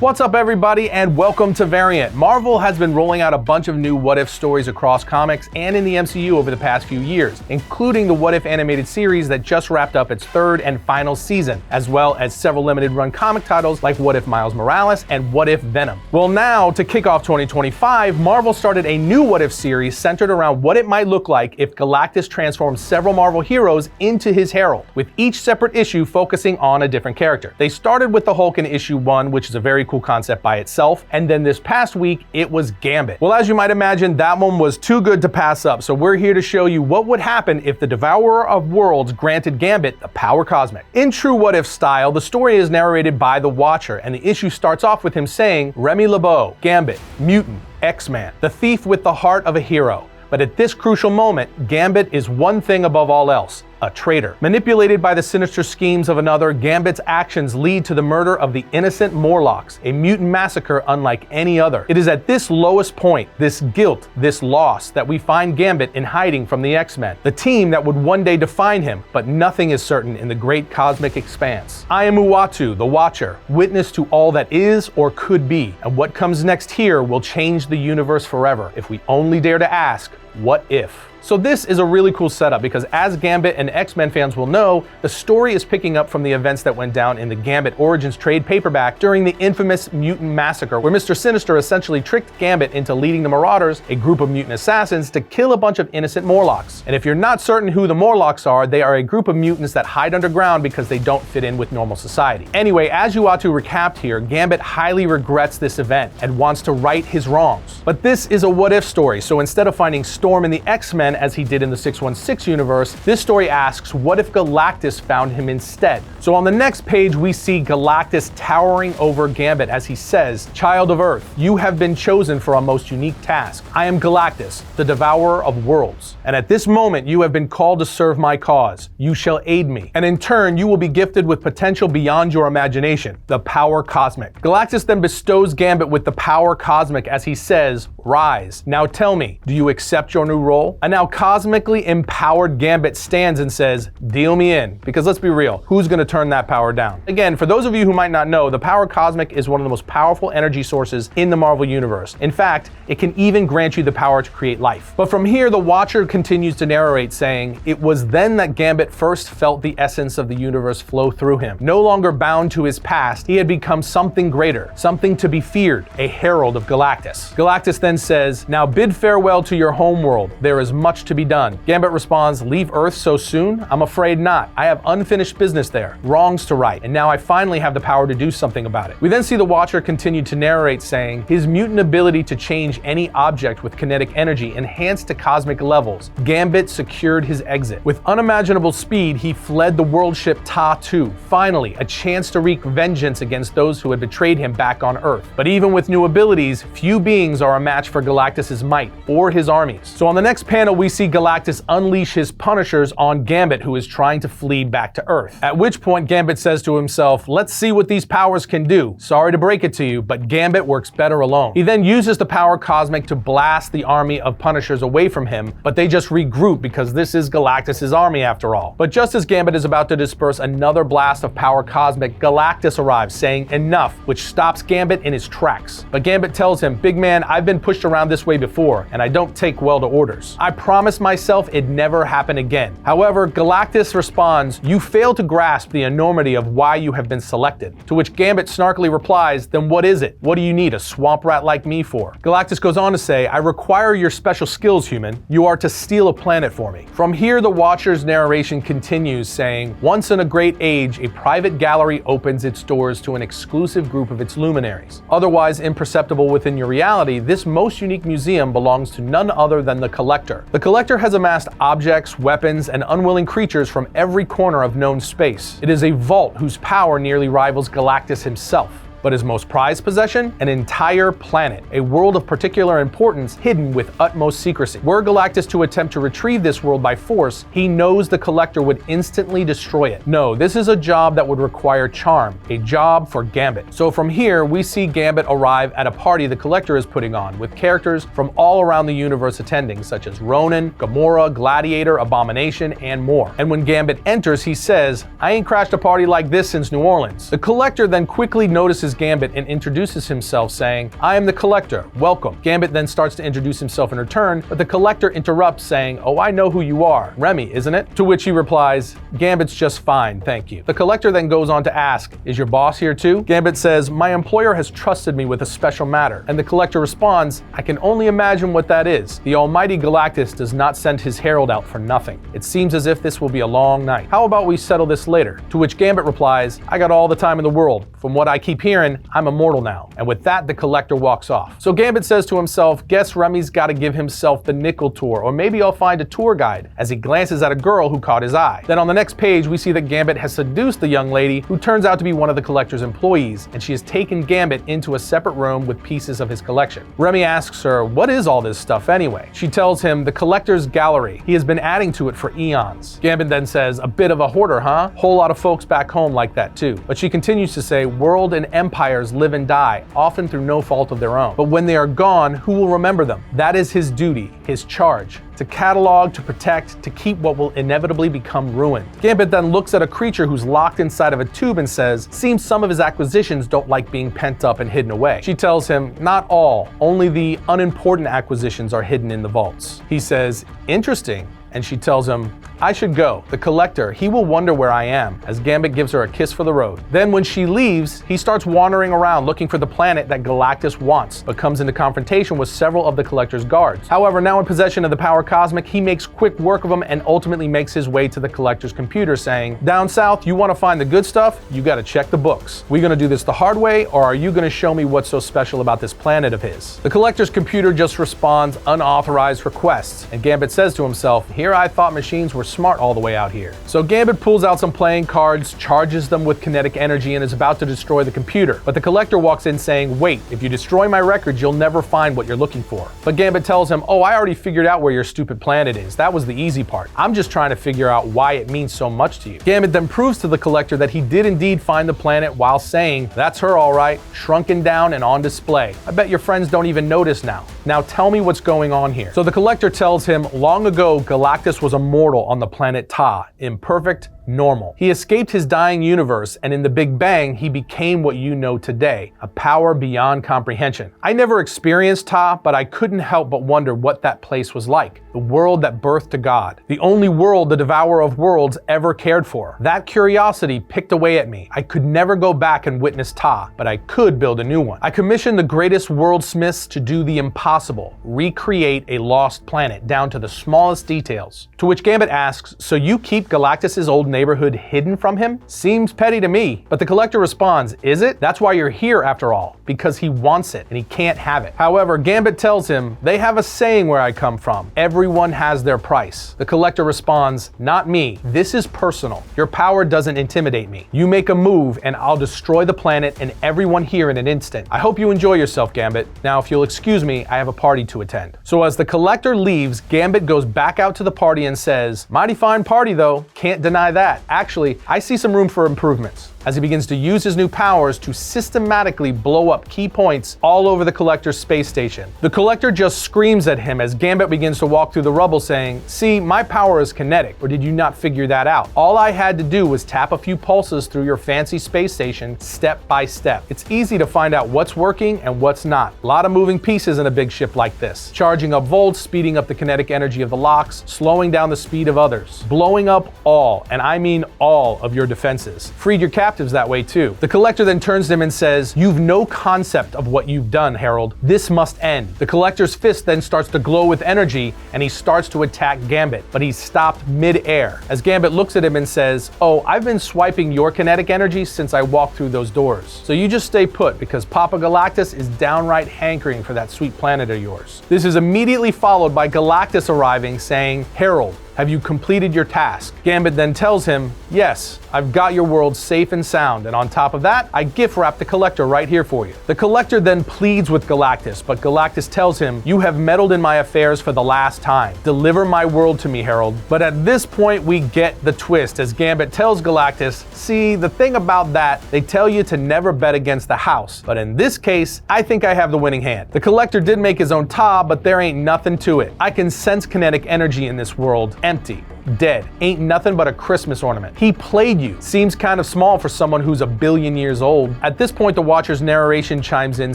What's up everybody and welcome to Variant. Marvel has been rolling out a bunch of new What If stories across comics and in the MCU over the past few years, including the What If animated series that just wrapped up its third and final season, as well as several limited run comic titles like What If Miles Morales and What If Venom. Well, now to kick off 2025, Marvel started a new What If series centered around what it might look like if Galactus transformed several Marvel heroes into his Herald, with each separate issue focusing on a different character. They started with the Hulk in issue 1, which is a very cool concept by itself, and then this past week it was Gambit. Well, as you might imagine, that one was too good to pass up, so we're here to show you what would happen if the Devourer of Worlds granted Gambit the power cosmic. In true What If style, the story is narrated by the Watcher, and the issue starts off with him saying, Remy LeBeau, Gambit, mutant, X-Man, the thief with the heart of a hero. But at this crucial moment, Gambit is one thing above all else: a traitor. Manipulated by the sinister schemes of another, Gambit's actions lead to the murder of the innocent Morlocks, a mutant massacre unlike any other. It is at this lowest point, this guilt, this loss, that we find Gambit in hiding from the X-Men, the team that would one day define him, but nothing is certain in the great cosmic expanse. I am Uatu, the Watcher, witness to all that is or could be, and what comes next here will change the universe forever if we only dare to ask, what if? So this is a really cool setup because, as Gambit and X-Men fans will know, the story is picking up from the events that went down in the Gambit Origins trade paperback during the infamous Mutant Massacre, where Mr. Sinister essentially tricked Gambit into leading the Marauders, a group of mutant assassins, to kill a bunch of innocent Morlocks. And if you're not certain who the Morlocks are, they are a group of mutants that hide underground because they don't fit in with normal society. Anyway, as Uatu recapped here, Gambit highly regrets this event and wants to right his wrongs. But this is a what if story, so instead of finding Storm and the X-Men as he did in the 616 universe, this story asks, what if Galactus found him instead? So on the next page, we see Galactus towering over Gambit as he says, Child of Earth, you have been chosen for a most unique task. I am Galactus, the Devourer of Worlds. And at this moment, you have been called to serve my cause. You shall aid me. And in turn, you will be gifted with potential beyond your imagination, the power cosmic. Galactus then bestows Gambit with the power cosmic as he says, rise. Now tell me, do you accept your new role? And now cosmically empowered Gambit stands and says, deal me in. Because let's be real, who's going to turn that power down? Again, for those of you who might not know, the power cosmic is one of the most powerful energy sources in the Marvel Universe. In fact, it can even grant you the power to create life. But from here, the Watcher continues to narrate saying, it was then that Gambit first felt the essence of the universe flow through him. No longer bound to his past, he had become something greater, something to be feared, a Herald of Galactus. Galactus then says, now bid farewell to your homeworld. There is much to be done. Gambit responds, leave Earth so soon? I'm afraid not. I have unfinished business there, wrongs to right, and now I finally have the power to do something about it. We then see the Watcher continue to narrate saying, his mutant ability to change any object with kinetic energy enhanced to cosmic levels. Gambit secured his exit. With unimaginable speed, he fled the world ship Ta-2. Finally, a chance to wreak vengeance against those who had betrayed him back on Earth. But even with new abilities, few beings are a match for Galactus's might or his armies. So on the next panel, we see Galactus unleash his Punishers on Gambit, who is trying to flee back to Earth. At which point, Gambit says to himself, let's see what these powers can do. Sorry to break it to you, but Gambit works better alone. He then uses the power cosmic to blast the army of Punishers away from him, but they just regroup because this is Galactus's army after all. But just as Gambit is about to disperse another blast of power cosmic, Galactus arrives saying enough, which stops Gambit in his tracks. But Gambit tells him, big man, I've been pushed around this way before, and I don't take well to orders. I promised myself it'd never happen again. However, Galactus responds, you fail to grasp the enormity of why you have been selected. To which Gambit snarkily replies, then what is it? What do you need a swamp rat like me for? Galactus goes on to say, I require your special skills, human. You are to steal a planet for me. From here, the Watcher's narration continues saying, once in a great age, a private gallery opens its doors to an exclusive group of its luminaries. Otherwise imperceptible within your reality, this most unique museum belongs to none other than the Collector. The Collector has amassed objects, weapons, and unwilling creatures from every corner of known space. It is a vault whose power nearly rivals Galactus himself. But his most prized possession? An entire planet, a world of particular importance hidden with utmost secrecy. Were Galactus to attempt to retrieve this world by force, he knows the Collector would instantly destroy it. No, this is a job that would require charm, a job for Gambit. So from here, we see Gambit arrive at a party the Collector is putting on, with characters from all around the universe attending, such as Ronan, Gamora, Gladiator, Abomination, and more. And when Gambit enters, he says, I ain't crashed a party like this since New Orleans. The Collector then quickly notices approaches Gambit and introduces himself saying, "I am the Collector, welcome." Gambit then starts to introduce himself in return, but the Collector interrupts saying, "Oh, I know who you are. Remy, isn't it?" To which he replies, "Gambit's just fine, thank you." The Collector then goes on to ask, "Is your boss here too?" Gambit says, "My employer has trusted me with a special matter." And the Collector responds, "I can only imagine what that is. The almighty Galactus does not send his herald out for nothing. It seems as if this will be a long night. How about we settle this later?" To which Gambit replies, "I got all the time in the world. From what I keep hearing, I'm immortal now." And with that, the Collector walks off. So Gambit says to himself, guess Remy's gotta give himself the nickel tour, or maybe I'll find a tour guide, as he glances at a girl who caught his eye. Then on the next page, we see that Gambit has seduced the young lady, who turns out to be one of the Collector's employees, and she has taken Gambit into a separate room with pieces of his collection. Remy asks her, what is all this stuff anyway? She tells him the Collector's gallery. He has been adding to it for eons. Gambit then says, a bit of a hoarder, huh? Whole lot of folks back home like that too. But she continues to say, world and empires live and die, often through no fault of their own. But when they are gone, who will remember them? That is his duty, his charge. To catalog, to protect, to keep what will inevitably become ruined. Gambit then looks at a creature who's locked inside of a tube and says, seems some of his acquisitions don't like being pent up and hidden away. She tells him, not all, only the unimportant acquisitions are hidden in the vaults. He says, interesting. And she tells him, I should go. The Collector, he will wonder where I am, as Gambit gives her a kiss for the road. Then when she leaves, he starts wandering around looking for the planet that Galactus wants, but comes into confrontation with several of the Collector's guards. However, now in possession of the power cosmic, he makes quick work of them and ultimately makes his way to the Collector's computer saying, down south, you want to find the good stuff? You gotta check the books. We gonna do this the hard way, or are you gonna show me what's so special about this planet of his? The Collector's computer just responds unauthorized requests, and Gambit says to himself, here I thought machines were smart all the way out here. So Gambit pulls out some playing cards, charges them with kinetic energy, and is about to destroy the computer. But the Collector walks in saying, wait, if you destroy my records, you'll never find what you're looking for. But Gambit tells him, oh, I already figured out where your stupid planet is. That was the easy part. I'm just trying to figure out why it means so much to you. Gambit then proves to the Collector that he did indeed find the planet while saying, that's her all right, shrunken down and on display. I bet your friends don't even notice now. Now tell me what's going on here. So the Collector tells him, long ago, Galactus was immortal on the planet Ta, imperfect, normal. He escaped his dying universe, and in the Big Bang, he became what you know today, a power beyond comprehension. I never experienced Ta, but I couldn't help but wonder what that place was like. The world that birthed a god. The only world the devourer of worlds ever cared for. That curiosity picked away at me. I could never go back and witness Ta, but I could build a new one. I commissioned the greatest worldsmiths to do the impossible, recreate a lost planet down to the smallest details. To which Gambit asks, so you keep Galactus's old neighborhood hidden from him? Seems petty to me. But the Collector responds, is it? That's why you're here after all, because he wants it and he can't have it. However, Gambit tells him, they have a saying where I come from. Everyone has their price. The Collector responds, not me. This is personal. Your power doesn't intimidate me. You make a move and I'll destroy the planet and everyone here in an instant. I hope you enjoy yourself, Gambit. Now, if you'll excuse me, I have a party to attend. So as the Collector leaves, Gambit goes back out to the party and says, mighty fine party though. Can't deny that. Actually, I see some room for improvements. As he begins to use his new powers to systematically blow up key points all over the Collector's space station. The Collector just screams at him as Gambit begins to walk through the rubble saying, see, my power is kinetic, or did you not figure that out? All I had to do was tap a few pulses through your fancy space station step by step. It's easy to find out what's working and what's not. A lot of moving pieces in a big ship like this. Charging up volts, speeding up the kinetic energy of the locks, slowing down the speed of others. Blowing up all, and I mean all, of your defenses. Freed your captives that way too. The Collector then turns to him and says, you've no concept of what you've done, Herald. This must end. The Collector's fist then starts to glow with energy and he starts to attack Gambit, but he's stopped mid-air as Gambit looks at him and says, oh, I've been swiping your kinetic energy since I walked through those doors. So you just stay put because Papa Galactus is downright hankering for that sweet planet of yours. This is immediately followed by Galactus arriving saying, Herald, have you completed your task? Gambit then tells him, yes, I've got your world safe and sound, and on top of that, I gift wrap the Collector right here for you. The Collector then pleads with Galactus, but Galactus tells him, you have meddled in my affairs for the last time. Deliver my world to me, Herald. But at this point, we get the twist as Gambit tells Galactus, see, the thing about that, they tell you to never bet against the house. But in this case, I think I have the winning hand. The Collector did make his own Ta, but there ain't nothing to it. I can sense kinetic energy in this world. Empty. dead. Ain't nothing but a Christmas ornament. He played you. Seems kind of small for someone who's a billion years old. At this point, the Watcher's narration chimes in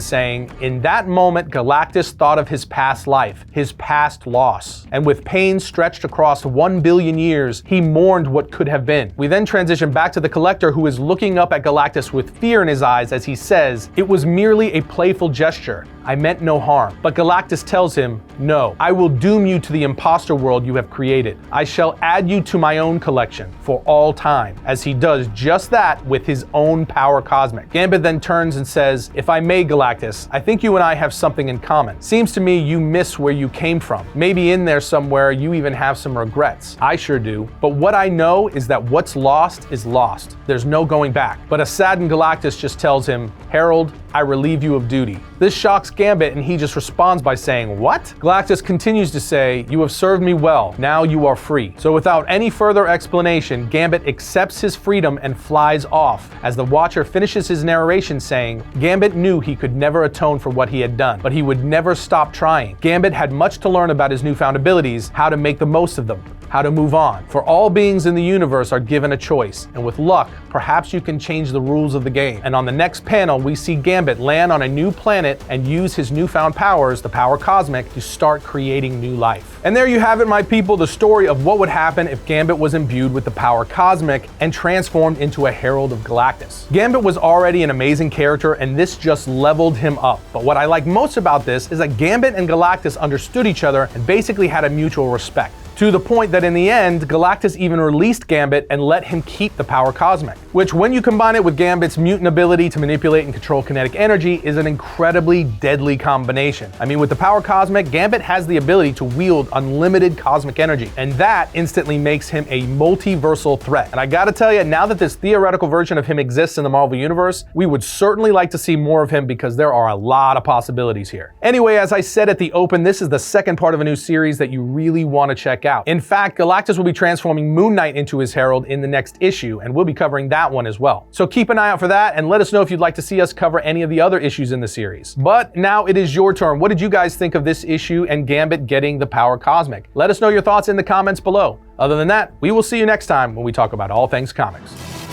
saying, in that moment, Galactus thought of his past life, his past loss. And with pain stretched across 1 billion years, he mourned what could have been. We then transition back to the Collector, who is looking up at Galactus with fear in his eyes as he says, it was merely a playful gesture. I meant no harm. But Galactus tells him, no, I will doom you to the imposter world you have created. I shall add you to my own collection for all time, as he does just that with his own power cosmic. Gambit then turns and says, if I may, Galactus, I think you and I have something in common. Seems to me you miss where you came from. Maybe in there somewhere you even have some regrets. I sure do. But what I know is that what's lost is lost. There's no going back. But a saddened Galactus just tells him, Herald, I relieve you of duty. This shocks Gambit and he just responds by saying, what? Galactus continues to say, you have served me well, now you are free. So without any further explanation, Gambit accepts his freedom and flies off, as the Watcher finishes his narration saying, Gambit knew he could never atone for what he had done, but he would never stop trying. Gambit had much to learn about his newfound abilities, how to make the most of them, how to move on. For all beings in the universe are given a choice, and with luck, perhaps you can change the rules of the game. And on the next panel, we see Gambit land on a new planet and use his newfound powers, the power cosmic, to start creating new life. And there you have it, my people, the story of what would happen if Gambit was imbued with the power cosmic and transformed into a Herald of Galactus. Gambit was already an amazing character, and this just leveled him up. But what I like most about this is that Gambit and Galactus understood each other and basically had a mutual respect. To the point that in the end, Galactus even released Gambit and let him keep the power cosmic, which when you combine it with Gambit's mutant ability to manipulate and control kinetic energy is an incredibly deadly combination. I mean, with the power cosmic, Gambit has the ability to wield unlimited cosmic energy, and that instantly makes him a multiversal threat. And I gotta tell you, now that this theoretical version of him exists in the Marvel Universe, we would certainly like to see more of him because there are a lot of possibilities here. Anyway, as I said at the open, this is the second part of a new series that you really want to check out. In fact, Galactus will be transforming Moon Knight into his Herald in the next issue, and we'll be covering that one as well. So keep an eye out for that, and let us know if you'd like to see us cover any of the other issues in the series. But now it is your turn. What did you guys think of this issue and Gambit getting the power cosmic? Let us know your thoughts in the comments below. Other than that, we will see you next time when we talk about all things comics.